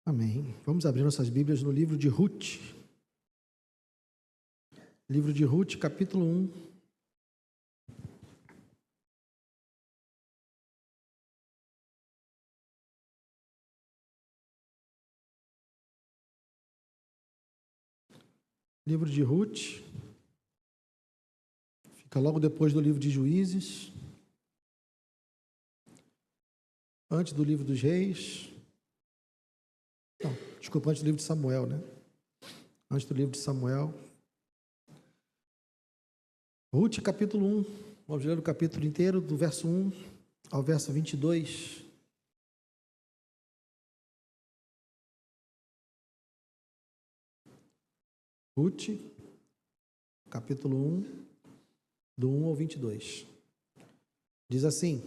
Amém. Vamos abrir nossas Bíblias no livro de Ruth. Livro de Ruth, capítulo 1. Livro de Ruth. Fica logo depois do livro de Juízes. Antes do livro dos Reis. Não, desculpa, antes do livro de Samuel, né? Antes do livro de Samuel. Ruth, capítulo 1. Vamos ler o capítulo inteiro, do verso 1 ao verso 22. Ruth, capítulo 1, do 1 ao 22. Diz assim: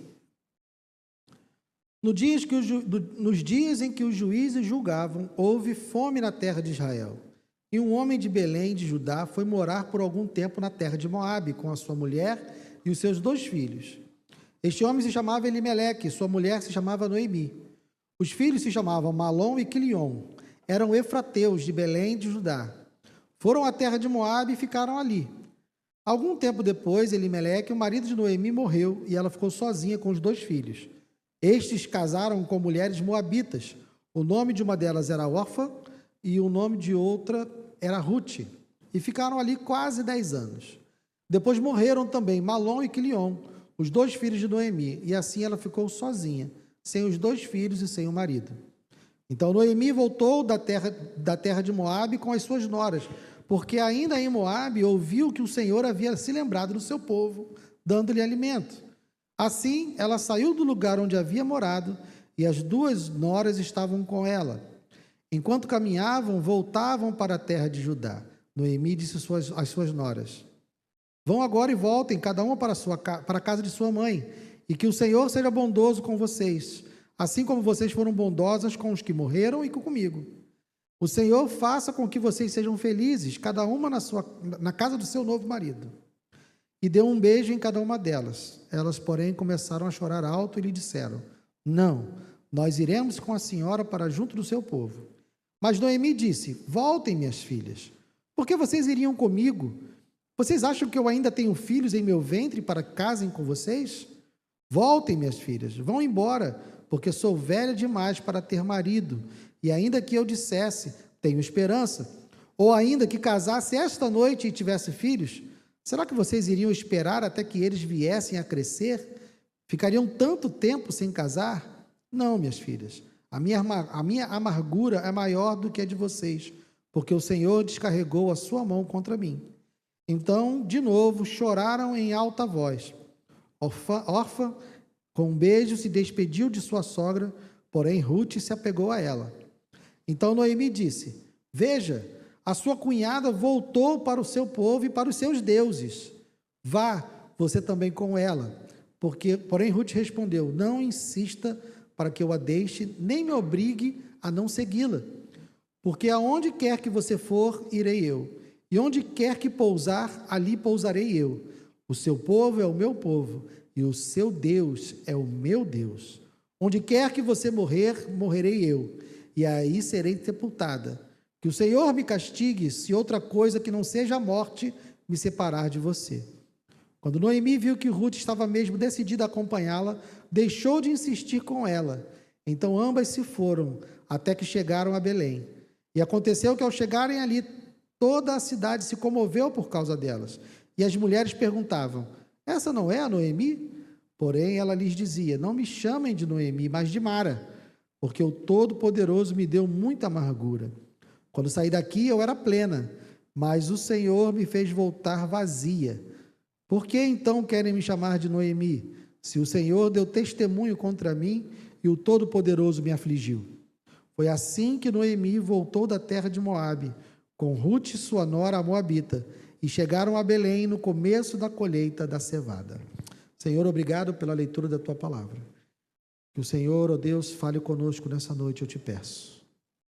Nos dias em que os juízes julgavam, houve fome na terra de Israel. E um homem de Belém, de Judá, foi morar por algum tempo na terra de Moabe, com a sua mulher e os seus 2 filhos. Este homem se chamava Elimeleque, sua mulher se chamava Noemi. Os filhos se chamavam Malom e Quilion. Eram efrateus de Belém, de Judá. Foram à terra de Moabe e ficaram ali. Algum tempo depois, Elimeleque, o marido de Noemi, morreu, e ela ficou sozinha com os 2 filhos. Estes casaram com mulheres moabitas. O nome de uma delas era Orfa e o nome de outra era Ruth. E ficaram ali quase 10 anos. Depois morreram também Malom e Quilion, os 2 filhos de Noemi, e assim ela ficou sozinha, sem os 2 filhos e sem o marido. Então Noemi voltou da terra de Moabe com as suas noras, porque ainda em Moabe ouviu que o Senhor havia se lembrado do seu povo, dando-lhe alimento. Assim, ela saiu do lugar onde havia morado, e as 2 noras estavam com ela. Enquanto caminhavam, voltavam para a terra de Judá. Noemi disse às suas noras: Vão agora e voltem, cada uma para a casa de sua mãe, e que o Senhor seja bondoso com vocês, assim como vocês foram bondosas com os que morreram e comigo. O Senhor faça com que vocês sejam felizes, cada uma na casa do seu novo marido. E deu um beijo em cada uma delas. Elas, porém, começaram a chorar alto e lhe disseram: Não, nós iremos com a senhora para junto do seu povo. Mas Noemi disse: Voltem, minhas filhas. Por que vocês iriam comigo? Vocês acham que eu ainda tenho filhos em meu ventre para que casem com vocês? Voltem, minhas filhas, vão embora, porque sou velha demais para ter marido. E ainda que eu dissesse, tenho esperança, ou ainda que casasse esta noite e tivesse filhos, será que vocês iriam esperar até que eles viessem a crescer? Ficariam tanto tempo sem casar? Não, minhas filhas, a minha amargura é maior do que a de vocês, porque o Senhor descarregou a sua mão contra mim. Então, de novo, choraram em alta voz. Orfa, com um beijo, se despediu de sua sogra, porém Ruth se apegou a ela. Então Noemi disse: Veja, a sua cunhada voltou para o seu povo e para os seus deuses. Vá, você também com ela. Porém Ruth respondeu: Não insista para que eu a deixe, nem me obrigue a não segui-la. Porque aonde quer que você for, irei eu. E onde quer que pousar, ali pousarei eu. O seu povo é o meu povo, e o seu Deus é o meu Deus. Onde quer que você morrer, morrerei eu, e aí serei sepultada. Que o Senhor me castigue, se outra coisa que não seja a morte me separar de você. Quando Noemi viu que Ruth estava mesmo decidida a acompanhá-la, deixou de insistir com ela. Então ambas se foram, até que chegaram a Belém. E aconteceu que ao chegarem ali, toda a cidade se comoveu por causa delas. E as mulheres perguntavam: Essa não é a Noemi? Porém ela lhes dizia: Não me chamem de Noemi, mas de Mara, porque o Todo-Poderoso me deu muita amargura. Quando saí daqui eu era plena, mas o Senhor me fez voltar vazia. Por que então querem me chamar de Noemi, se o Senhor deu testemunho contra mim e o Todo-Poderoso me afligiu? Foi assim que Noemi voltou da terra de Moabe, com Ruth, sua nora, a moabita, e chegaram a Belém no começo da colheita da cevada. Senhor, obrigado pela leitura da Tua palavra. Que o Senhor, ó Deus, fale conosco nessa noite, eu te peço.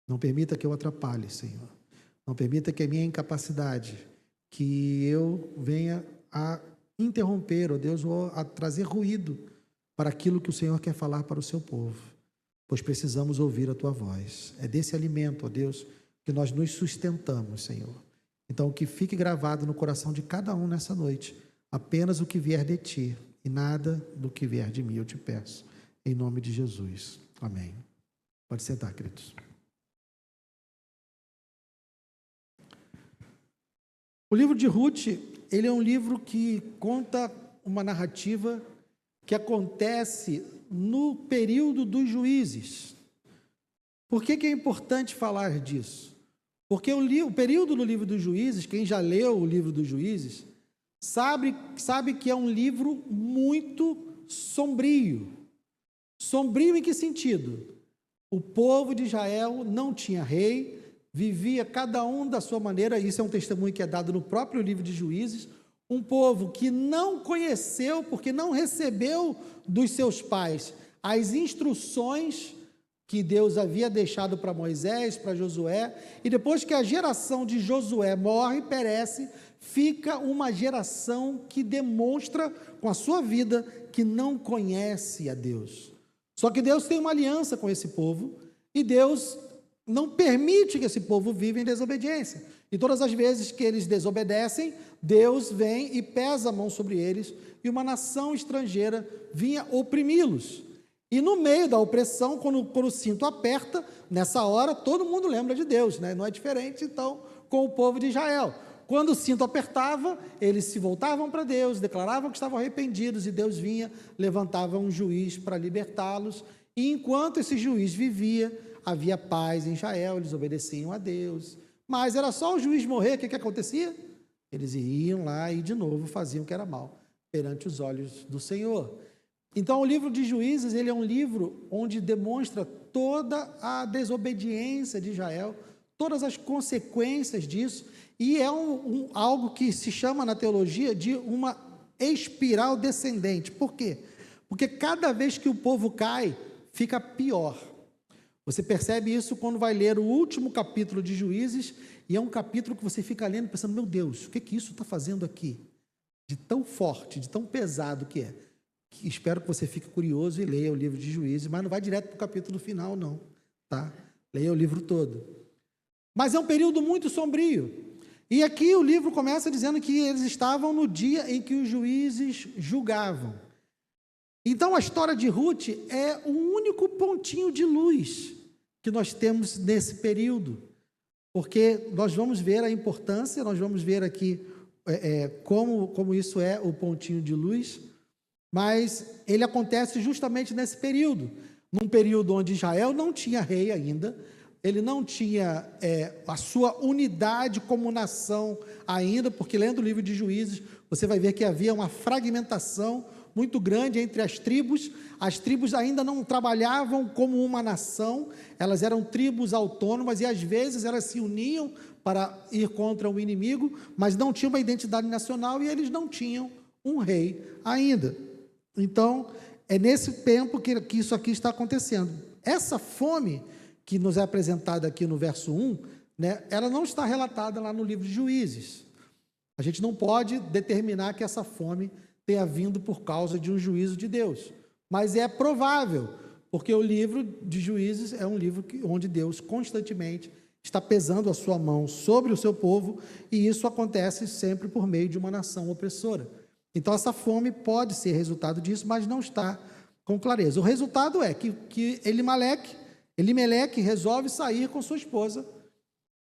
Não permita que eu atrapalhe, Senhor. Não permita que a minha incapacidade, que eu venha a interromper, ó Deus, ou a trazer ruído para aquilo que o Senhor quer falar para o seu povo. pois precisamos ouvir a tua voz. É desse alimento, ó Deus, que nós nos sustentamos, Senhor. Então, que fique gravado no coração de cada um nessa noite, apenas o que vier de ti e nada do que vier de mim, eu te peço, em nome de Jesus. Amém. Pode sentar, queridos. O livro de Ruth, ele é um livro que conta uma narrativa que acontece no período dos juízes. Por que é importante falar disso? Porque o período do livro dos juízes, quem já leu o livro dos juízes, sabe que é um livro muito sombrio. Sombrio em que sentido? O povo de Israel não tinha rei, vivia cada um da sua maneira, isso é um testemunho que é dado no próprio livro de Juízes, um povo que não conheceu, porque não recebeu dos seus pais as instruções que Deus havia deixado para Moisés, para Josué, e depois que a geração de Josué morre, perece, fica uma geração que demonstra com a sua vida que não conhece a Deus. Só que Deus tem uma aliança com esse povo, e Deus não permite que esse povo viva em desobediência. E todas as vezes que eles desobedecem, Deus vem e pesa a mão sobre eles, e uma nação estrangeira vinha oprimi-los. E no meio da opressão, quando o cinto aperta, nessa hora todo mundo lembra de Deus, né? Não é diferente, então, com o povo de Israel. Quando o cinto apertava, eles se voltavam para Deus, declaravam que estavam arrependidos, e Deus vinha, levantava um juiz para libertá-los, e enquanto esse juiz vivia, havia paz em Israel, eles obedeciam a Deus. Mas era só o juiz morrer, o que acontecia? Eles iam lá e de novo faziam o que era mal, perante os olhos do Senhor. Então o livro de Juízes, ele é um livro onde demonstra toda a desobediência de Israel, todas as consequências disso, e é algo que se chama na teologia de uma espiral descendente. Por quê? Porque cada vez que o povo cai, fica pior. Você percebe isso quando vai ler o último capítulo de Juízes, e é um capítulo que você fica lendo pensando, meu Deus, o que isso está fazendo aqui? De tão forte, de tão pesado que é. Espero que você fique curioso e leia o livro de Juízes, mas não vai direto para o capítulo final, não. Tá? Leia o livro todo. Mas é um período muito sombrio. E aqui o livro começa dizendo que eles estavam no dia em que os juízes julgavam. Então a história de Ruth é o único pontinho de luz que nós temos nesse período, porque nós vamos ver a importância, nós vamos ver aqui como isso é o pontinho de luz, mas ele acontece justamente nesse período, num período onde Israel não tinha rei ainda, ele não tinha a sua unidade como nação ainda, porque lendo o livro de Juízes, você vai ver que havia uma fragmentação muito grande entre as tribos ainda não trabalhavam como uma nação, elas eram tribos autônomas, e às vezes elas se uniam para ir contra o inimigo, mas não tinham uma identidade nacional, e eles não tinham um rei ainda. Então, é nesse tempo que isso aqui está acontecendo. Essa fome que nos é apresentada aqui no verso 1, né, ela não está relatada lá no livro de Juízes. A gente não pode determinar que essa fome tenha vindo por causa de um juízo de Deus, mas é provável, porque o livro de Juízes é um livro onde Deus constantemente está pesando a sua mão sobre o seu povo, e isso acontece sempre por meio de uma nação opressora. Então essa fome pode ser resultado disso, mas não está com clareza. O resultado é que Elimeleque resolve sair com sua esposa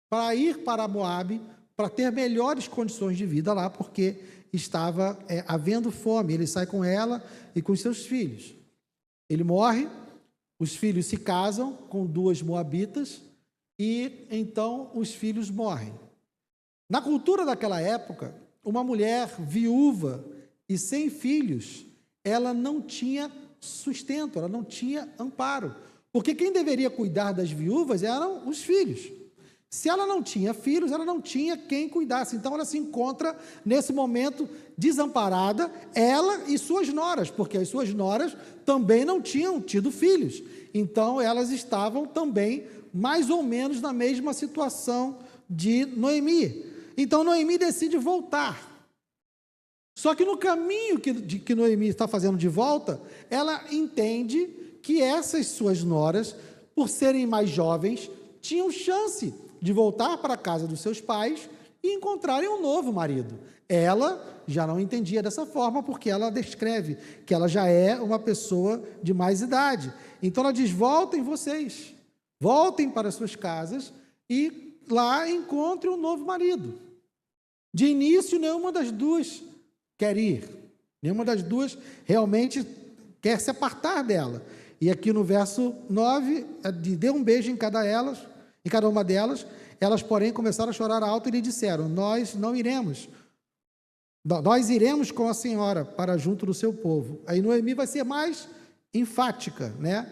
para ir para Moabe, para ter melhores condições de vida lá, porque estava havendo fome. Ele sai com ela e com seus filhos. Ele morre, os filhos se casam com 2 moabitas, e então os filhos morrem. Na cultura daquela época, uma mulher viúva e sem filhos, ela não tinha sustento, ela não tinha amparo, porque quem deveria cuidar das viúvas eram os filhos. Se ela não tinha filhos, ela não tinha quem cuidasse. Então ela se encontra nesse momento desamparada, ela e suas noras, porque as suas noras também não tinham tido filhos. Então elas estavam também mais ou menos na mesma situação de Noemi. Então Noemi decide voltar. Só que no caminho que Noemi está fazendo de volta, ela entende que essas suas noras, por serem mais jovens, tinham chance de voltar para a casa dos seus pais e encontrarem um novo marido. Ela já não entendia dessa forma, porque ela descreve que ela já é uma pessoa de mais idade. Então ela diz: voltem vocês, voltem para as suas casas e lá encontrem um novo marido. De início, nenhuma das duas quer ir, nenhuma das duas realmente quer se apartar dela. E aqui no verso 9, deu um beijo em cada uma delas. Elas, porém, começaram a chorar alto e lhe disseram: nós não iremos, nós iremos com a senhora para junto do seu povo. Aí Noemi vai ser mais enfática, né?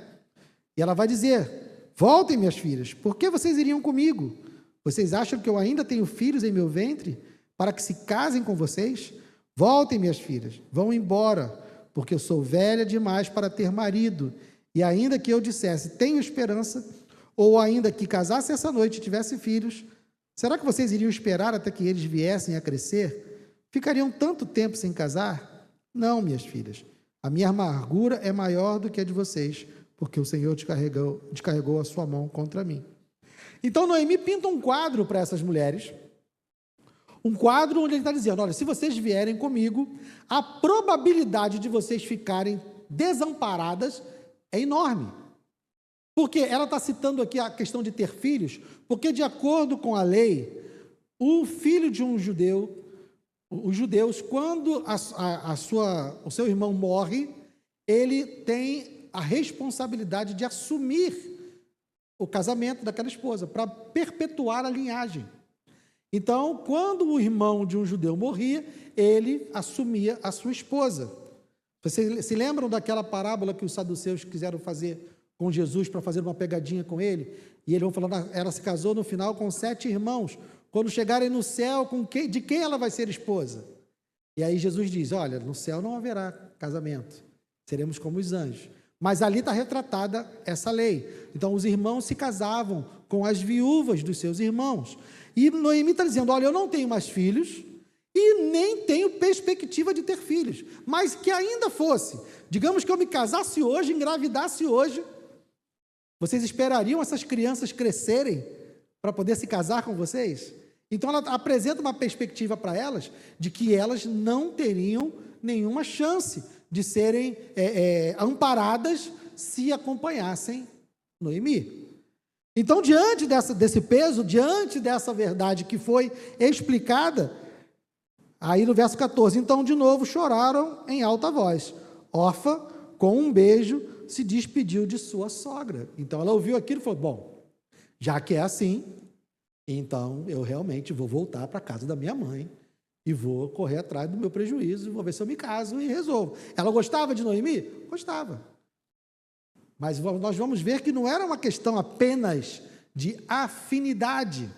E ela vai dizer: voltem, minhas filhas, por que vocês iriam comigo? Vocês acham que eu ainda tenho filhos em meu ventre para que se casem com vocês? Voltem, minhas filhas, vão embora, porque eu sou velha demais para ter marido. E ainda que eu dissesse: tenho esperança, ou ainda que casasse essa noite e tivesse filhos, será que vocês iriam esperar até que eles viessem a crescer? Ficariam tanto tempo sem casar? Não, minhas filhas, a minha amargura é maior do que a de vocês, porque o Senhor descarregou a sua mão contra mim. Então Noemi pinta um quadro para essas mulheres, um quadro onde ele está dizendo: olha, se vocês vierem comigo, a probabilidade de vocês ficarem desamparadas é enorme. Porque ela está citando aqui a questão de ter filhos, porque de acordo com a lei, o filho de um judeu, os judeus, quando o seu irmão morre, ele tem a responsabilidade de assumir o casamento daquela esposa, para perpetuar a linhagem. Então, quando o irmão de um judeu morria, ele assumia a sua esposa. Vocês se lembram daquela parábola que os saduceus quiseram fazer com Jesus para fazer uma pegadinha com ele? E eles vão falando: ela se casou no final com 7 irmãos. Quando chegarem no céu, de quem ela vai ser esposa? E aí Jesus diz: olha, no céu não haverá casamento, seremos como os anjos. Mas ali está retratada essa lei. Então, os irmãos se casavam com as viúvas dos seus irmãos. E Noemi está dizendo: olha, eu não tenho mais filhos e nem tenho perspectiva de ter filhos, mas que ainda fosse, digamos que eu me casasse hoje, engravidasse hoje, vocês esperariam essas crianças crescerem para poder se casar com vocês? Então ela apresenta uma perspectiva para elas de que elas não teriam nenhuma chance de serem amparadas se acompanhassem Noemi. Então, diante desse peso, diante dessa verdade que foi explicada, aí no verso 14, então de novo choraram em alta voz. Orfa, com um beijo, se despediu de sua sogra. Então ela ouviu aquilo e falou: bom, já que é assim, então eu realmente vou voltar para a casa da minha mãe e vou correr atrás do meu prejuízo, vou ver se eu me caso e resolvo. Ela gostava de Noemi? Gostava. Mas nós vamos ver que não era uma questão apenas de afinidade.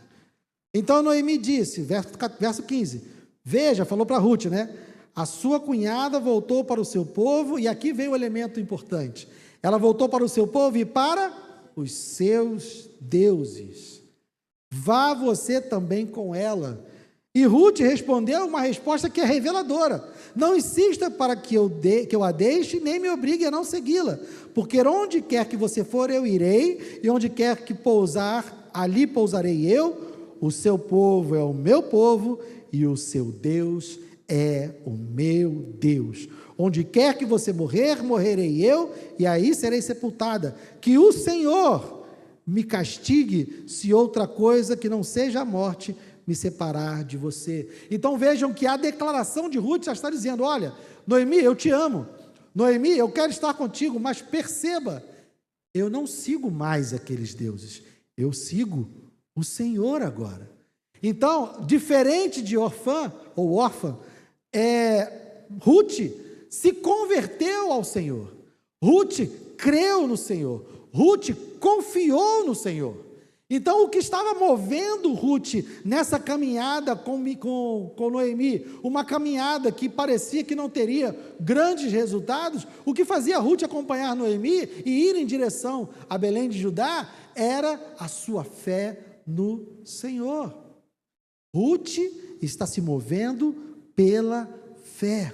Então Noemi disse, verso 15, veja, falou para Ruth, né? A sua cunhada voltou para o seu povo, e aqui vem o elemento importante. Ela voltou para o seu povo e para os seus deuses. Vá você também com ela. E Ruth respondeu uma resposta que é reveladora: não insista para que eu a deixe, nem me obrigue a não segui-la, porque onde quer que você for, eu irei, e onde quer que pousar, ali pousarei eu. O seu povo é o meu povo, e o seu Deus é o meu Deus. Onde quer que você morrer, morrerei eu, e aí serei sepultada. Que o Senhor me castigue, se outra coisa que não seja a morte me separar de você. Então vejam que a declaração de Ruth já está dizendo: olha, Noemi, eu te amo, Noemi, eu quero estar contigo, mas perceba, eu não sigo mais aqueles deuses, eu sigo o Senhor agora. Então, diferente de Orfã, Ruth se converteu ao Senhor, Ruth creu no Senhor, Ruth confiou no Senhor. Então, o que estava movendo Ruth nessa caminhada com Noemi, uma caminhada que parecia que não teria grandes resultados, o que fazia Ruth acompanhar Noemi e ir em direção a Belém de Judá, era a sua fé no Senhor. Ruth está se movendo pela fé.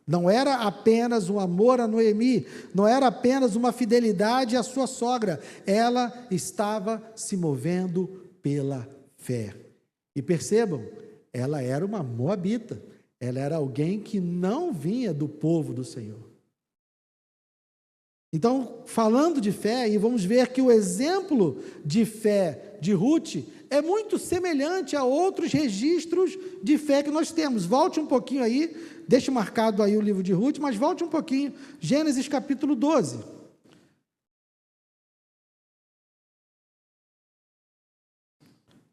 Não era apenas um amor a Noemi, não era apenas uma fidelidade à sua sogra, ela estava se movendo pela fé. E percebam, ela era uma moabita, ela era alguém que não vinha do povo do Senhor. Então, falando de fé, e vamos ver que o exemplo de fé de Ruth é muito semelhante a outros registros de fé que nós temos. Volte um pouquinho aí, deixe marcado aí o livro de Ruth, mas volte um pouquinho, Gênesis capítulo 12.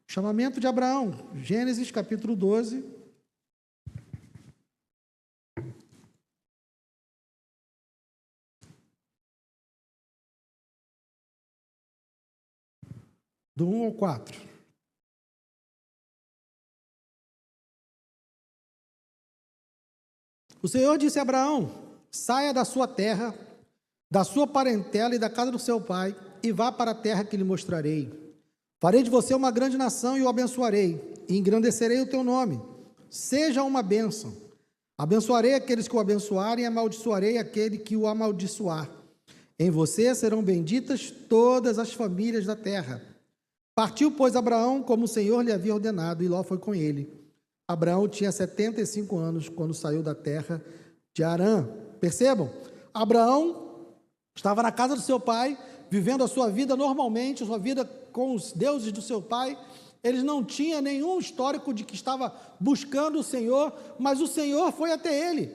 Chamamento de Abraão, Gênesis capítulo 12. Do 1 ao 4. O Senhor disse a Abraão: saia da sua terra, da sua parentela e da casa do seu pai, e vá para a terra que lhe mostrarei. Farei de você uma grande nação e o abençoarei, e engrandecerei o teu nome. Seja uma bênção. Abençoarei aqueles que o abençoarem, e amaldiçoarei aquele que o amaldiçoar. Em você serão benditas todas as famílias da terra. Partiu, pois, Abraão, como o Senhor lhe havia ordenado, e Ló foi com ele. Abraão tinha 75 anos quando saiu da terra de Harã. Percebam, Abraão estava na casa do seu pai, vivendo a sua vida normalmente, a sua vida com os deuses do seu pai. Ele não tinha nenhum histórico de que estava buscando o Senhor, mas o Senhor foi até ele.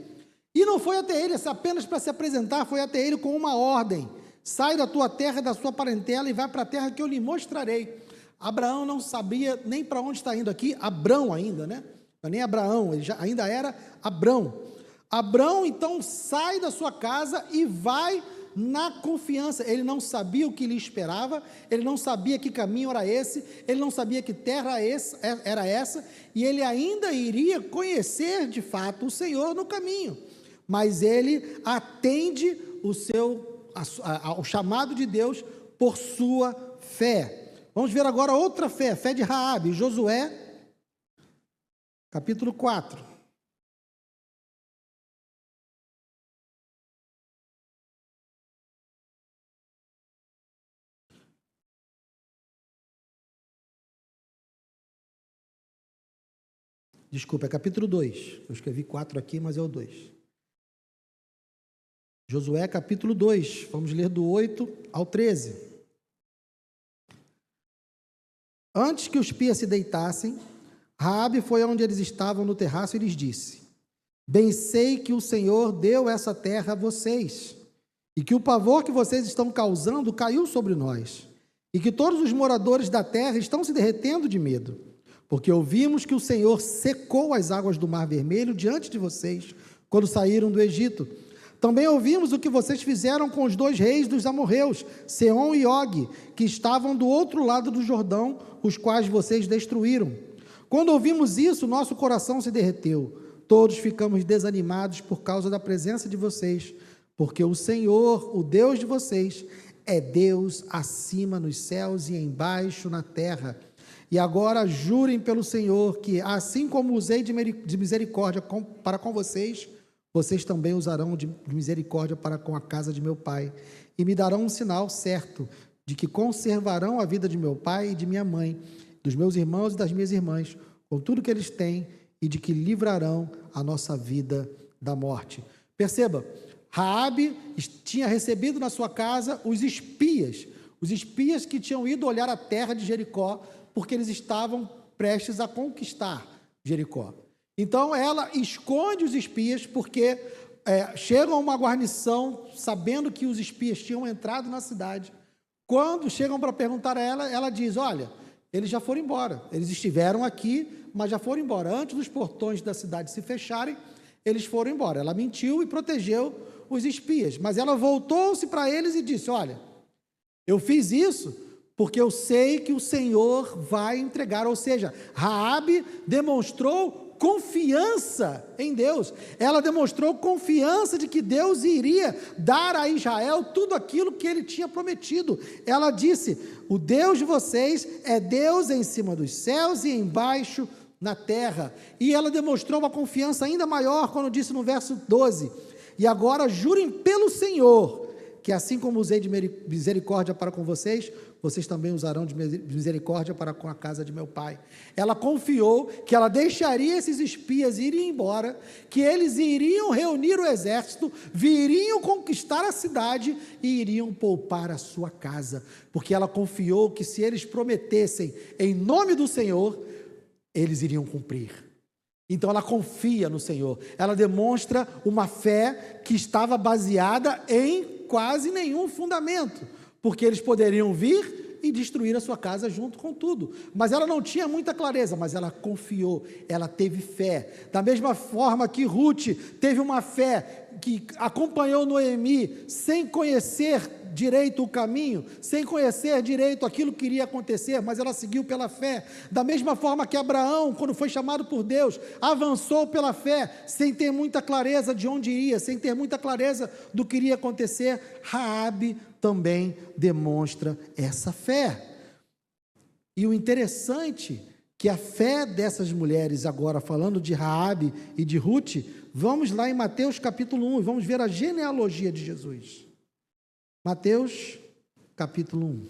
E não foi até ele apenas para se apresentar, foi até ele com uma ordem: sai da tua terra, da sua parentela, e vai para a terra que eu lhe mostrarei. Abraão não sabia nem para onde está indo aqui, Abrão ainda, né? Não é nem Abraão, ele ainda era Abrão. Abrão, então, sai da sua casa e vai na confiança. Ele não sabia o que lhe esperava, ele não sabia que caminho era esse, ele não sabia que terra era essa, e ele ainda iria conhecer, de fato, o Senhor no caminho. Mas ele atende ao chamado de Deus por sua fé. Vamos ver agora outra fé, fé de Raabe, Josué, capítulo 4. Desculpa, é capítulo 2. Eu escrevi 4 aqui, mas é o 2. Josué, capítulo 2. Vamos ler do 8 ao 13. Antes que os espias se deitassem, Raabe foi onde eles estavam no terraço e lhes disse: bem sei que o Senhor deu essa terra a vocês, e que o pavor que vocês estão causando caiu sobre nós, e que todos os moradores da terra estão se derretendo de medo, porque ouvimos que o Senhor secou as águas do Mar Vermelho diante de vocês, quando saíram do Egito. Também ouvimos o que vocês fizeram com os 2 reis dos amorreus, Seom e Og, que estavam do outro lado do Jordão, os quais vocês destruíram. Quando ouvimos isso, nosso coração se derreteu. Todos ficamos desanimados por causa da presença de vocês, porque o Senhor, o Deus de vocês, é Deus acima nos céus e embaixo na terra. E agora jurem pelo Senhor que, assim como usei de misericórdia para com vocês, vocês também usarão de misericórdia para com a casa de meu pai, e me darão um sinal certo de que conservarão a vida de meu pai e de minha mãe, dos meus irmãos e das minhas irmãs, com tudo que eles têm, e de que livrarão a nossa vida da morte. Perceba, Raabe tinha recebido na sua casa os espias que tinham ido olhar a terra de Jericó, porque eles estavam prestes a conquistar Jericó. Então ela esconde os espias, porque chegam a uma guarnição, sabendo que os espias tinham entrado na cidade. Quando chegam para perguntar a ela, ela diz: olha, eles já foram embora, eles estiveram aqui, mas já foram embora. Antes dos portões da cidade se fecharem, eles foram embora. Ela mentiu e protegeu os espias, mas ela voltou-se para eles e disse: olha, eu fiz isso porque eu sei que o Senhor vai entregar. Ou seja, Raabe demonstrou confiança em Deus, ela demonstrou confiança de que Deus iria dar a Israel tudo aquilo que ele tinha prometido. Ela disse: o Deus de vocês é Deus em cima dos céus e embaixo na terra, e ela demonstrou uma confiança ainda maior quando disse no verso 12, e agora jurem pelo Senhor, que assim como usei de misericórdia para com vocês, vocês também usarão de misericórdia para com a casa de meu pai. Ela confiou que ela deixaria esses espias irem embora, que eles iriam reunir o exército, viriam conquistar a cidade e iriam poupar a sua casa, porque ela confiou que se eles prometessem em nome do Senhor, eles iriam cumprir. Então ela confia no Senhor, ela demonstra uma fé que estava baseada em quase nenhum fundamento, porque eles poderiam vir e destruir a sua casa junto com tudo, mas ela não tinha muita clareza, mas ela confiou, ela teve fé, da mesma forma que Ruth teve uma fé, que acompanhou Noemi, sem conhecer direito o caminho, sem conhecer direito aquilo que iria acontecer, mas ela seguiu pela fé, da mesma forma que Abraão, quando foi chamado por Deus, avançou pela fé, sem ter muita clareza de onde iria, sem ter muita clareza do que iria acontecer. Raabe também demonstra essa fé, e o interessante que a fé dessas mulheres, agora falando de Raabe e de Ruth, vamos lá em Mateus capítulo 1, vamos ver a genealogia de Jesus. Mateus capítulo 1.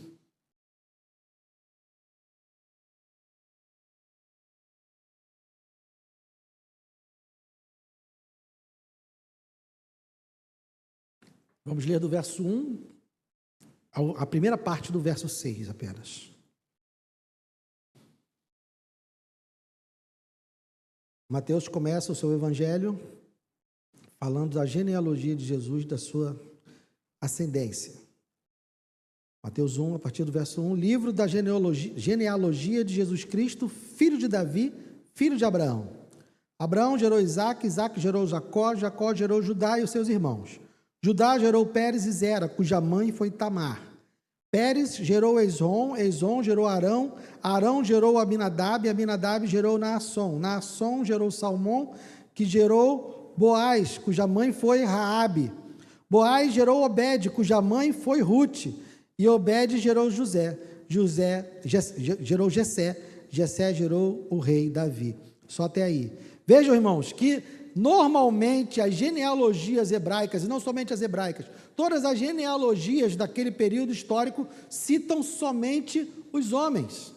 Vamos ler do verso 1, a primeira parte do verso 6 apenas. Mateus começa o seu evangelho falando da genealogia de Jesus, da sua ascendência. Mateus 1, a partir do verso 1, livro da genealogia de Jesus Cristo, filho de Davi, filho de Abraão. Abraão gerou Isaque, Isaque gerou Jacó, Jacó gerou Judá e os seus irmãos. Judá gerou Pérez e Zera, cuja mãe foi Tamar. Pérez gerou Esrom, Esrom gerou Arão, Arão gerou Aminadab, Aminadab gerou Naasson, Naasson gerou Salmão, que gerou Boaz, cuja mãe foi Raabe. Boaz gerou Obed, cuja mãe foi Ruth, e Obed gerou gerou Jessé, Jessé gerou o rei Davi. Só até aí. Vejam, irmãos, que normalmente as genealogias hebraicas, e não somente as hebraicas, todas as genealogias daquele período histórico citam somente os homens.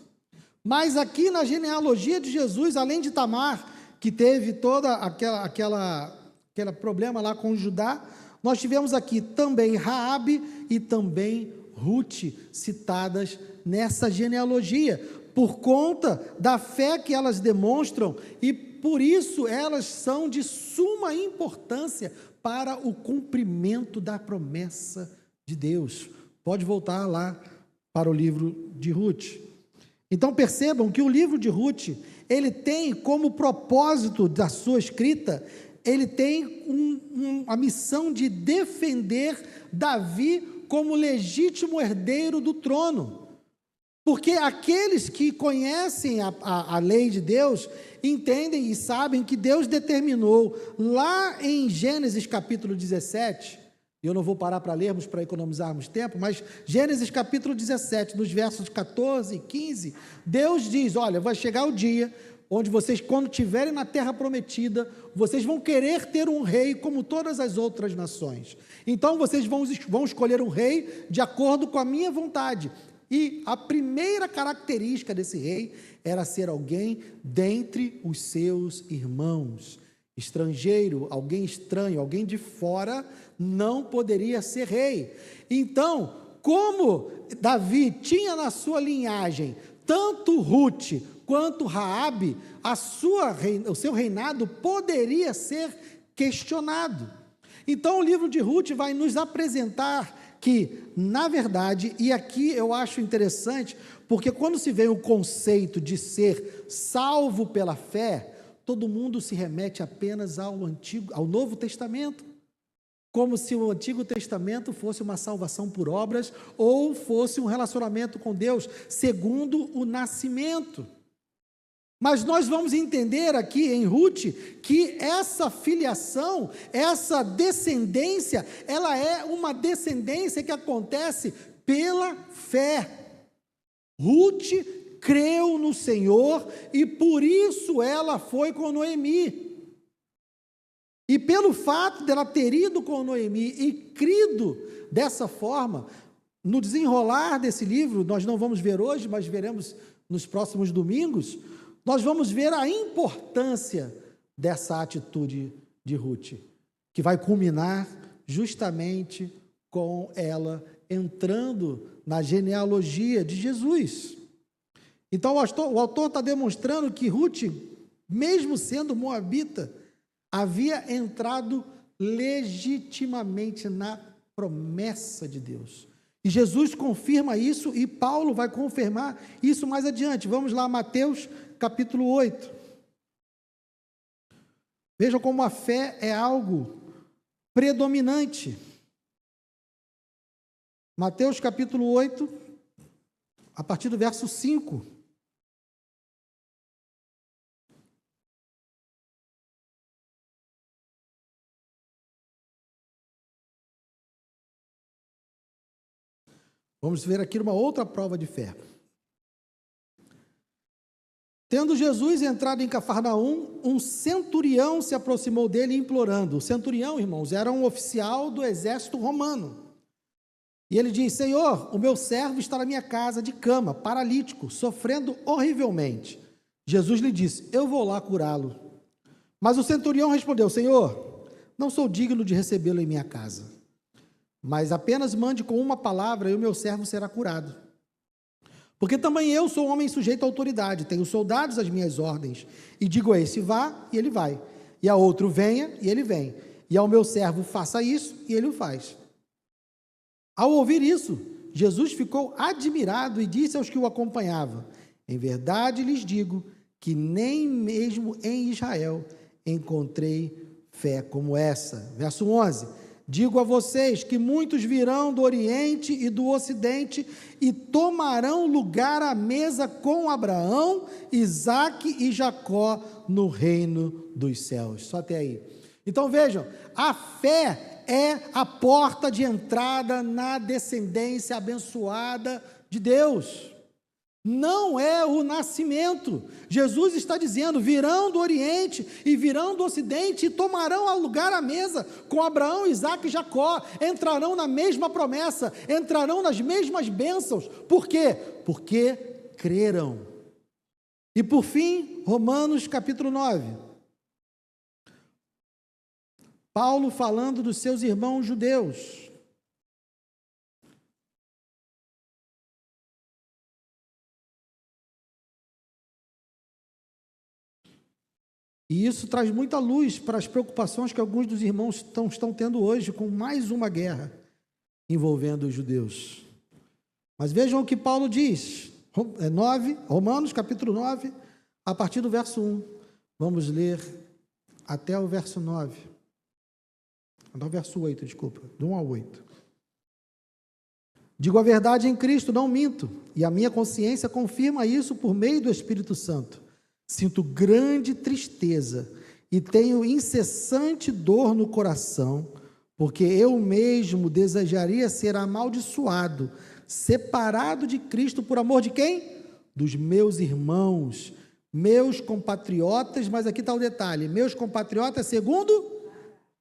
Mas aqui na genealogia de Jesus, além de Tamar, que teve toda aquele problema lá com Judá, nós tivemos aqui também Raabe e também Ruth citadas nessa genealogia, por conta da fé que elas demonstram, e por isso elas são de suma importância para o cumprimento da promessa de Deus. Pode voltar lá para o livro de Ruth. Então percebam que o livro de Ruth, ele tem como propósito da sua escrita, ele tem a missão de defender Davi como legítimo herdeiro do trono, porque aqueles que conhecem a lei de Deus, entendem e sabem que Deus determinou, lá em Gênesis capítulo 17, eu não vou parar para lermos, para economizarmos tempo, mas Gênesis capítulo 17, nos versos 14 e 15, Deus diz, olha, vai chegar o dia onde vocês, quando estiverem na terra prometida, vocês vão querer ter um rei como todas as outras nações. Então, vocês vão escolher um rei de acordo com a minha vontade. E a primeira característica desse rei era ser alguém dentre os seus irmãos. Estrangeiro, alguém estranho, alguém de fora, não poderia ser rei. Então, como Davi tinha na sua linhagem tanto Ruth quanto Raabe, o seu reinado poderia ser questionado. Então o livro de Ruth vai nos apresentar que, na verdade, e aqui eu acho interessante, porque quando se vê o conceito de ser salvo pela fé, todo mundo se remete apenas ao Novo Testamento, como se o Antigo Testamento fosse uma salvação por obras, ou fosse um relacionamento com Deus, segundo o nascimento. Mas nós vamos entender aqui em Ruth, que essa filiação, essa descendência, ela é uma descendência que acontece pela fé. Ruth creu no Senhor e por isso ela foi com Noemi. E pelo fato dela ter ido com Noemi e crido dessa forma, no desenrolar desse livro, nós não vamos ver hoje, mas veremos nos próximos domingos, nós vamos ver a importância dessa atitude de Ruth, que vai culminar justamente com ela entrando na genealogia de Jesus. Então, o autor está demonstrando que Ruth, mesmo sendo moabita, havia entrado legitimamente na promessa de Deus. E Jesus confirma isso e Paulo vai confirmar isso mais adiante. Vamos lá, Mateus capítulo 8. Vejam como a fé é algo predominante. Mateus capítulo 8, a partir do verso 5. Vamos ver aqui uma outra prova de fé. Tendo Jesus entrado em Cafarnaum, um centurião se aproximou dele implorando. O centurião, irmãos, era um oficial do exército romano. E ele diz: Senhor, o meu servo está na minha casa de cama, paralítico, sofrendo horrivelmente. Jesus lhe disse: eu vou lá curá-lo. Mas o centurião respondeu: Senhor, não sou digno de recebê-lo em minha casa, mas apenas mande com uma palavra e o meu servo será curado. Porque também eu sou um homem sujeito à autoridade, tenho soldados às minhas ordens, e digo a esse vá, e ele vai, e a outro venha, e ele vem, e ao meu servo faça isso, e ele o faz. Ao ouvir isso, Jesus ficou admirado e disse aos que o acompanhavam: em verdade lhes digo que nem mesmo em Israel encontrei fé como essa. Verso 11. Digo a vocês que muitos virão do Oriente e do Ocidente e tomarão lugar à mesa com Abraão, Isaque e Jacó no reino dos céus. Só até aí. Então vejam, a fé é a porta de entrada na descendência abençoada de Deus. Não é o nascimento. Jesus está dizendo: virão do Oriente e virão do Ocidente e tomarão lugar à mesa com Abraão, Isaque e Jacó, entrarão na mesma promessa, entrarão nas mesmas bênçãos. Por quê? Porque creram. E por fim, Romanos capítulo 9. Paulo falando dos seus irmãos judeus. E isso traz muita luz para as preocupações que alguns dos irmãos estão tendo hoje com mais uma guerra envolvendo os judeus. Mas vejam o que Paulo diz, Romanos capítulo 9, a partir do verso 1. Vamos ler até o verso 9. Até o verso 8, desculpa, do 1 ao 8. Digo a verdade em Cristo, não minto, e a minha consciência confirma isso por meio do Espírito Santo. Sinto grande tristeza e tenho incessante dor no coração, porque eu mesmo desejaria ser amaldiçoado, separado de Cristo por amor de quem? Dos meus irmãos, meus compatriotas, mas aqui está o detalhe, meus compatriotas segundo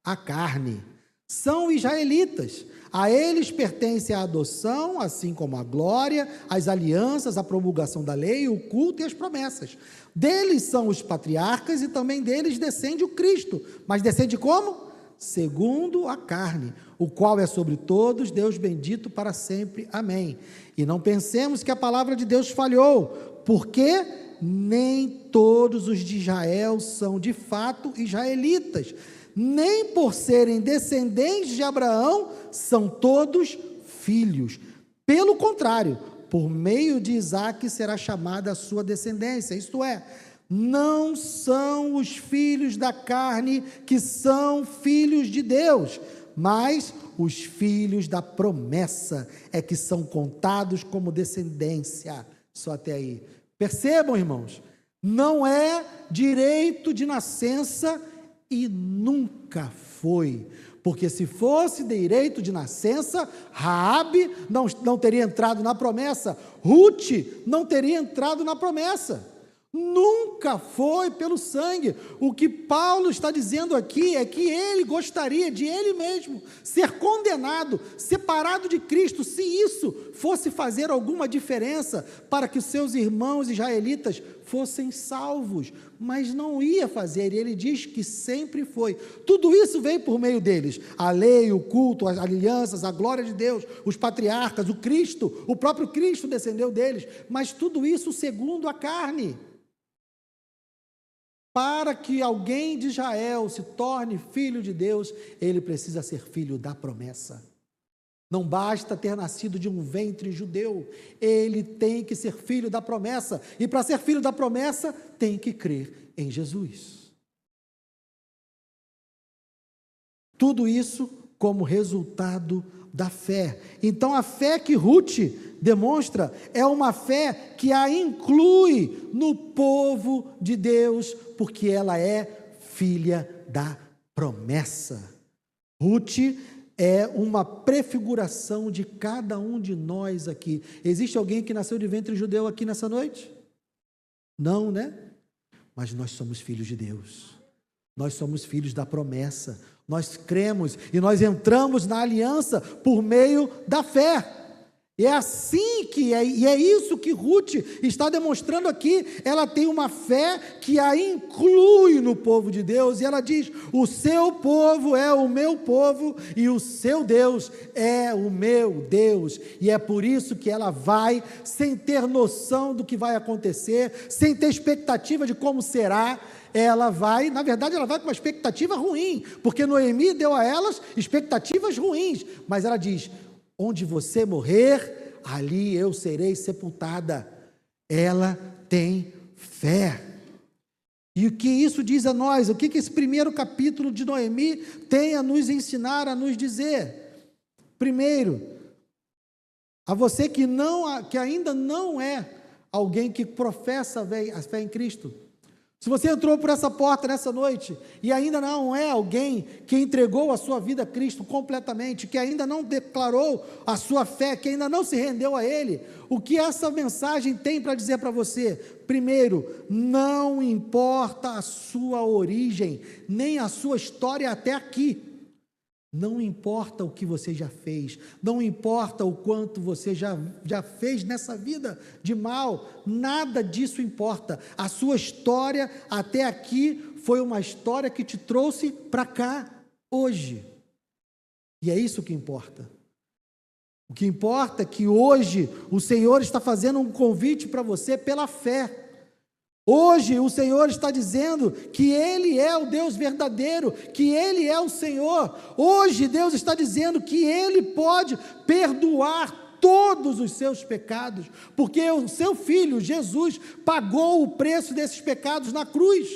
a carne, são israelitas. A eles pertence a adoção, assim como a glória, as alianças, a promulgação da lei, o culto e as promessas. Deles são os patriarcas e também deles descende o Cristo. Mas descende como? Segundo a carne, o qual é sobre todos, Deus bendito para sempre. Amém. E não pensemos que a palavra de Deus falhou, porque nem todos os de Israel são de fato israelitas, nem por serem descendentes de Abraão são todos filhos. Pelo contrário, por meio de Isaque será chamada a sua descendência, isto é, não são os filhos da carne que são filhos de Deus, mas os filhos da promessa é que são contados como descendência. Só até aí. Percebam, irmãos, não é direito de nascença e nunca foi, Porque se fosse direito de nascença, Raabe não teria entrado na promessa, Ruth não teria entrado na promessa. Nunca foi pelo sangue. O que Paulo está dizendo aqui é que ele gostaria de ele mesmo ser condenado, separado de Cristo, se isso fosse fazer alguma diferença para que os seus irmãos israelitas fossem salvos, mas não ia fazer, e ele diz que sempre foi. Tudo isso veio por meio deles, a lei, o culto, as alianças, a glória de Deus, os patriarcas, o Cristo, o próprio Cristo descendeu deles, mas tudo isso segundo a carne. Para que alguém de Israel se torne filho de Deus, ele precisa ser filho da promessa. Não basta ter nascido de um ventre judeu, ele tem que ser filho da promessa, e para ser filho da promessa, tem que crer em Jesus. Tudo isso como resultado da fé. Então, a fé que Ruth demonstra é uma fé que a inclui no povo de Deus, porque ela é filha da promessa. Ruth é uma prefiguração de cada um de nós aqui. Existe alguém que nasceu de ventre judeu aqui nessa noite? Não, né? Mas nós somos filhos de Deus. Nós somos filhos da promessa. Nós cremos e nós entramos na aliança por meio da fé. E é assim que é, e é isso que Ruth está demonstrando aqui. Ela tem uma fé que a inclui no povo de Deus, e ela diz: o seu povo é o meu povo e o seu Deus é o meu Deus. E é por isso que ela vai, sem ter noção do que vai acontecer, sem ter expectativa de como será, ela vai, na verdade ela vai com uma expectativa ruim, porque Noemi deu a elas expectativas ruins, mas ela diz: onde você morrer, ali eu serei sepultada. Ela tem fé. E o que isso diz a nós? O que esse primeiro capítulo de Noemi tem a nos ensinar, a nos dizer? Primeiro, a você que ainda não é alguém que professa a fé em Cristo, se você entrou por essa porta nessa noite e ainda não é alguém que entregou a sua vida a Cristo completamente, que ainda não declarou a sua fé, que ainda não se rendeu a Ele, o que essa mensagem tem para dizer para você? Primeiro, não importa a sua origem, nem a sua história até aqui. Não importa o que você já fez, não importa o quanto você já fez nessa vida de mal, nada disso importa. A sua história até aqui foi uma história que te trouxe para cá hoje. E é isso que importa. O que importa é que hoje o Senhor está fazendo um convite para você pela fé. Hoje o Senhor está dizendo que Ele é o Deus verdadeiro, que Ele é o Senhor. Hoje Deus está dizendo que Ele pode perdoar todos os seus pecados, porque o seu Filho, Jesus, pagou o preço desses pecados na cruz.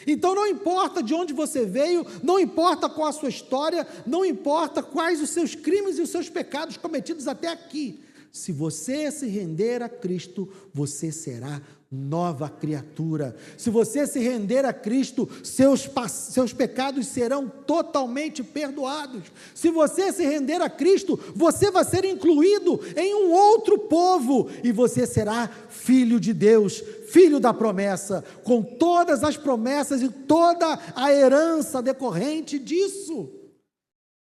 Então não importa de onde você veio, não importa qual a sua história, não importa quais os seus crimes e os seus pecados cometidos até aqui. Se você se render a Cristo, você será nova criatura. Se você se render a Cristo, seus pecados serão totalmente perdoados. Se você se render a Cristo, você vai ser incluído em um outro povo, e você será filho de Deus, filho da promessa, com todas as promessas e toda a herança decorrente disso.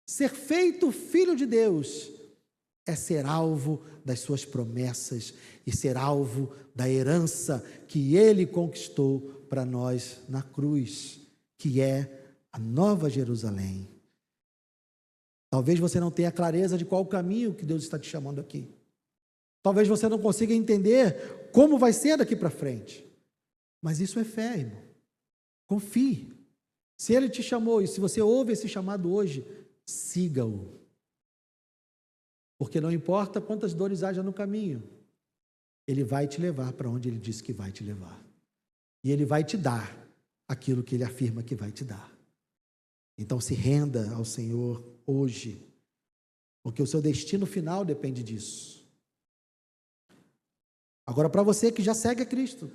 Ser feito filho de Deus é ser alvo das suas promessas e ser alvo da herança que Ele conquistou para nós na cruz, que é a Nova Jerusalém. Talvez você não tenha clareza de qual o caminho que Deus está te chamando aqui. Talvez você não consiga entender como vai ser daqui para frente. Mas isso é fé, irmão. Confie. Se Ele te chamou e se você ouve esse chamado hoje, siga-o. Porque não importa quantas dores haja no caminho, Ele vai te levar para onde Ele disse que vai te levar. E Ele vai te dar aquilo que Ele afirma que vai te dar. Então se renda ao Senhor hoje, porque o seu destino final depende disso. Agora, para você que já segue a Cristo,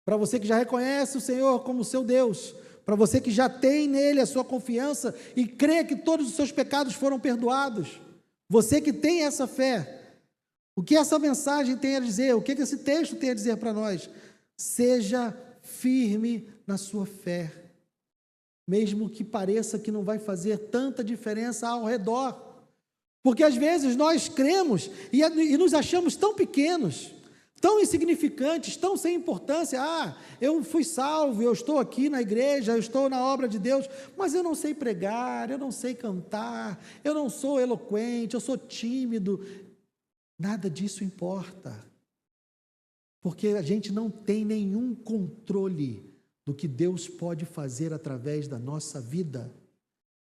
para você que já reconhece o Senhor como seu Deus, para você que já tem nele a sua confiança e crê que todos os seus pecados foram perdoados, você que tem essa fé, o que essa mensagem tem a dizer, o que esse texto tem a dizer para nós? Seja firme na sua fé, mesmo que pareça que não vai fazer tanta diferença ao redor, porque às vezes nós cremos e nos achamos tão pequenos, tão insignificantes, tão sem importância. Eu fui salvo, eu estou aqui na igreja, eu estou na obra de Deus, mas eu não sei pregar, eu não sei cantar, eu não sou eloquente, eu sou tímido. Nada disso importa, porque a gente não tem nenhum controle do que Deus pode fazer através da nossa vida.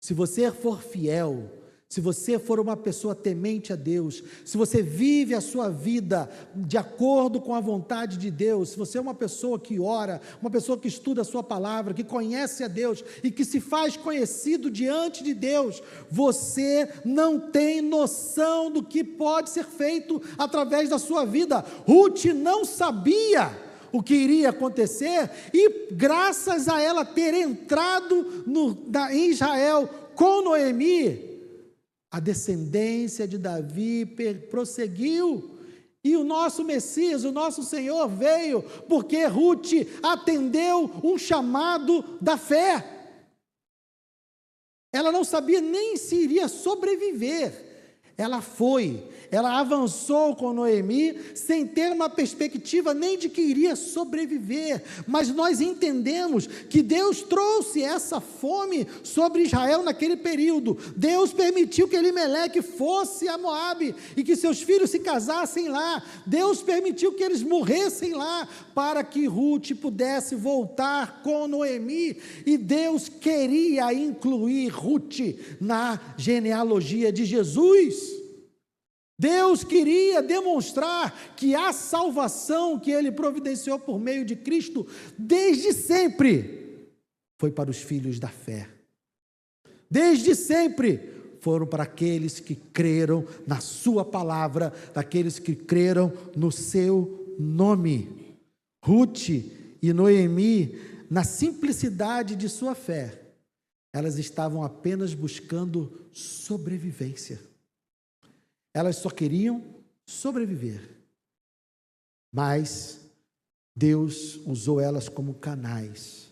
Se você for fiel, se você for uma pessoa temente a Deus, se você vive a sua vida de acordo com a vontade de Deus, se você é uma pessoa que ora, uma pessoa que estuda a sua palavra, que conhece a Deus e que se faz conhecido diante de Deus, você não tem noção do que pode ser feito através da sua vida. Ruth não sabia o que iria acontecer e graças a ela ter entrado em Israel com Noemi, a descendência de Davi prosseguiu, e o nosso Messias, o nosso Senhor veio, porque Ruth atendeu um chamado da fé. Ela não sabia nem se iria sobreviver, ela avançou com Noemi, sem ter uma perspectiva nem de que iria sobreviver, mas nós entendemos que Deus trouxe essa fome sobre Israel naquele período. Deus permitiu que Elimeleque fosse a Moabe, e que seus filhos se casassem lá. Deus permitiu que eles morressem lá, para que Ruth pudesse voltar com Noemi, e Deus queria incluir Ruth na genealogia de Jesus. Deus queria demonstrar que a salvação que Ele providenciou por meio de Cristo, desde sempre, foi para os filhos da fé. Desde sempre, foram para aqueles que creram na sua palavra, daqueles que creram no seu nome. Ruth e Noemi, na simplicidade de sua fé, elas estavam apenas buscando sobrevivência. Elas só queriam sobreviver, mas Deus usou elas como canais,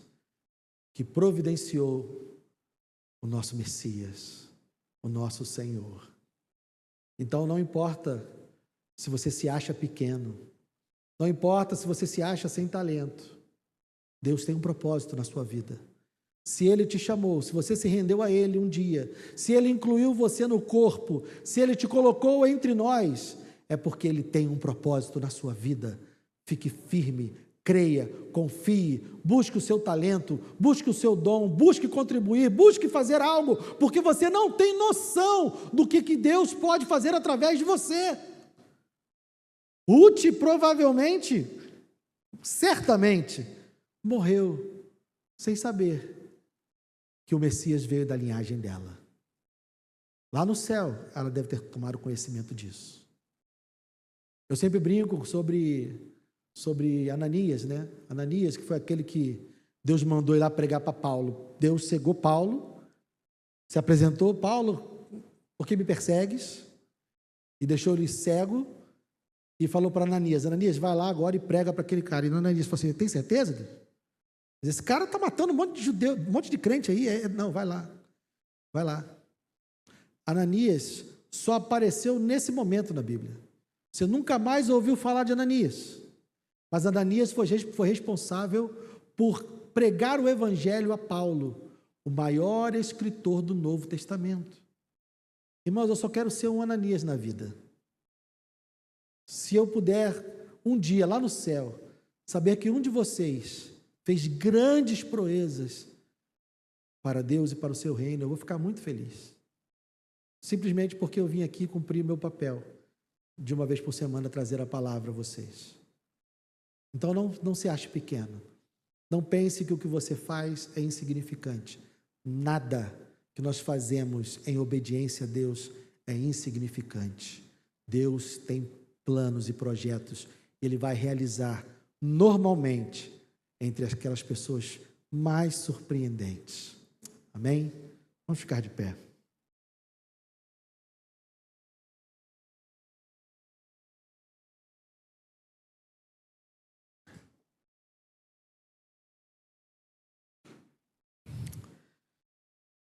que providenciou o nosso Messias, o nosso Senhor. Então não importa se você se acha pequeno, não importa se você se acha sem talento, Deus tem um propósito na sua vida. Se Ele te chamou, se você se rendeu a Ele um dia, se Ele incluiu você no corpo, se Ele te colocou entre nós, é porque Ele tem um propósito na sua vida. Fique firme, creia, confie, busque o seu talento, busque o seu dom, busque contribuir, busque fazer algo, porque você não tem noção do que Deus pode fazer através de você. Ruth provavelmente, certamente, morreu sem saber que o Messias veio da linhagem dela. Lá no céu, ela deve ter tomado conhecimento disso. Eu sempre brinco sobre Ananias, né? Ananias, que foi aquele que Deus mandou ir lá pregar para Paulo. Deus cegou Paulo, se apresentou: Paulo, por que me persegues? E deixou ele cego e falou para Ananias: Ananias, vai lá agora e prega para aquele cara. E Ananias falou assim: tem certeza? Esse cara está matando um monte de judeu, um monte de crente aí. Não, vai lá. Vai lá. Ananias só apareceu nesse momento na Bíblia. Você nunca mais ouviu falar de Ananias. Mas Ananias foi responsável por pregar o evangelho a Paulo, o maior escritor do Novo Testamento. Irmãos, eu só quero ser um Ananias na vida. Se eu puder, um dia, lá no céu, saber que um de vocês fez grandes proezas para Deus e para o seu reino, eu vou ficar muito feliz. Simplesmente porque eu vim aqui cumprir o meu papel, de uma vez por semana trazer a palavra a vocês. Então não se ache pequeno. Não pense que o que você faz é insignificante. Nada que nós fazemos em obediência a Deus é insignificante. Deus tem planos e projetos. Ele vai realizar normalmente entre aquelas pessoas mais surpreendentes. Amém? Vamos ficar de pé.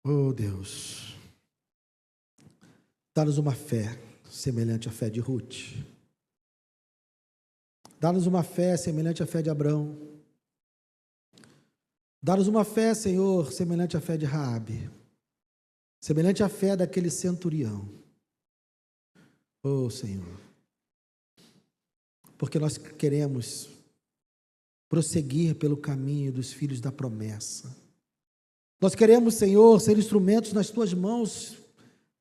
Oh Deus, dá-nos uma fé semelhante à fé de Ruth. Dá-nos uma fé semelhante à fé de Abrão. Dá-nos uma fé, Senhor, semelhante à fé de Raabe, semelhante à fé daquele centurião. Oh Senhor, porque nós queremos prosseguir pelo caminho dos filhos da promessa. Nós queremos, Senhor, ser instrumentos nas Tuas mãos,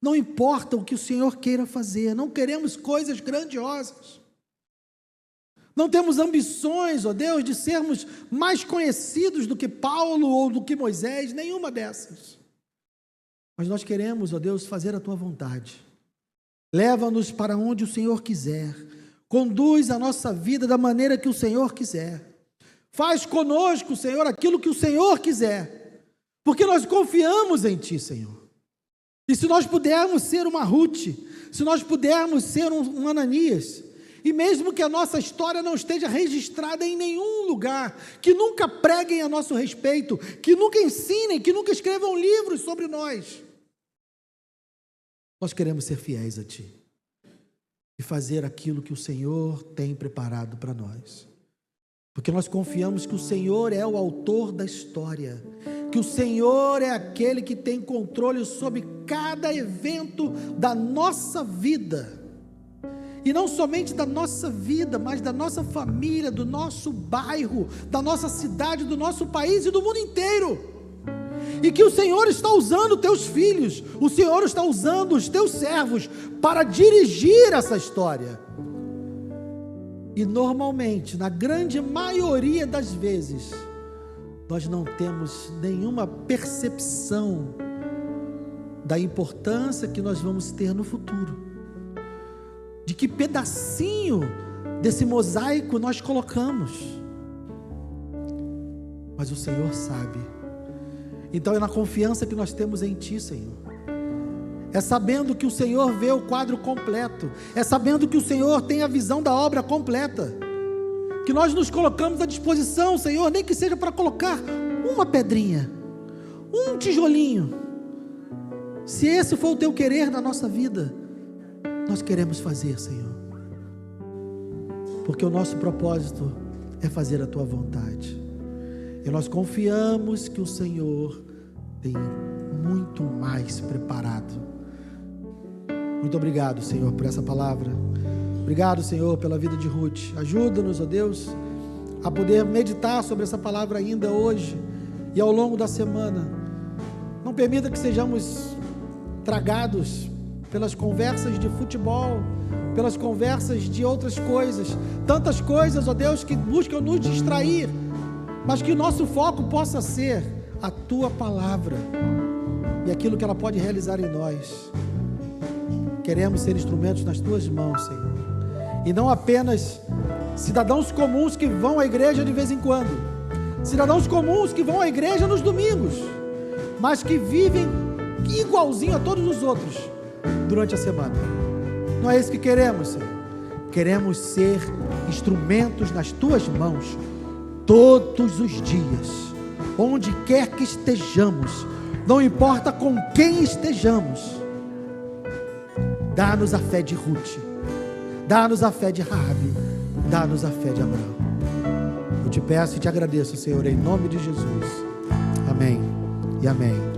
não importa o que o Senhor queira fazer, não queremos coisas grandiosas, não temos ambições, ó Deus, de sermos mais conhecidos do que Paulo ou do que Moisés, nenhuma dessas, mas nós queremos, ó Deus, fazer a Tua vontade. Leva-nos para onde o Senhor quiser, conduz a nossa vida da maneira que o Senhor quiser, faz conosco, Senhor, aquilo que o Senhor quiser, porque nós confiamos em Ti, Senhor. E se nós pudermos ser uma Ruth, se nós pudermos ser um Ananias, e mesmo que a nossa história não esteja registrada em nenhum lugar, que nunca preguem a nosso respeito, que nunca ensinem, que nunca escrevam livros sobre nós, nós queremos ser fiéis a Ti e fazer aquilo que o Senhor tem preparado para nós, porque nós confiamos que o Senhor é o autor da história, que o Senhor é aquele que tem controle sobre cada evento da nossa vida, e não somente da nossa vida, mas da nossa família, do nosso bairro, da nossa cidade, do nosso país e do mundo inteiro, e que o Senhor está usando teus filhos, o Senhor está usando os teus servos para dirigir essa história, e normalmente, na grande maioria das vezes, nós não temos nenhuma percepção da importância que nós vamos ter no futuro, de que pedacinho desse mosaico nós colocamos, mas o Senhor sabe. Então é na confiança que nós temos em Ti, Senhor, é sabendo que o Senhor vê o quadro completo, é sabendo que o Senhor tem a visão da obra completa, que nós nos colocamos à disposição, Senhor, nem que seja para colocar uma pedrinha, um tijolinho, se esse for o Teu querer na nossa vida, nós queremos fazer, Senhor, porque o nosso propósito é fazer a Tua vontade, e nós confiamos que o Senhor tem muito mais preparado. Muito obrigado, Senhor, por essa palavra. Obrigado, Senhor, pela vida de Ruth. Ajuda-nos, ó Deus, a poder meditar sobre essa palavra ainda hoje e ao longo da semana. Não permita que sejamos tragados pelas conversas de futebol, pelas conversas de outras coisas, tantas coisas, ó Deus, que buscam nos distrair, mas que o nosso foco possa ser a Tua palavra e aquilo que ela pode realizar em nós. Queremos ser instrumentos nas Tuas mãos, Senhor, e não apenas cidadãos comuns que vão à igreja de vez em quando, cidadãos comuns que vão à igreja nos domingos, mas que vivem igualzinho a todos os outros durante a semana. Não é isso que queremos, Senhor. Queremos ser instrumentos nas Tuas mãos todos os dias, onde quer que estejamos, não importa com quem estejamos. Dá-nos a fé de Ruth, dá-nos a fé de Raabe, dá-nos a fé de Abraão. Eu te peço e te agradeço, Senhor, em nome de Jesus. Amém e amém.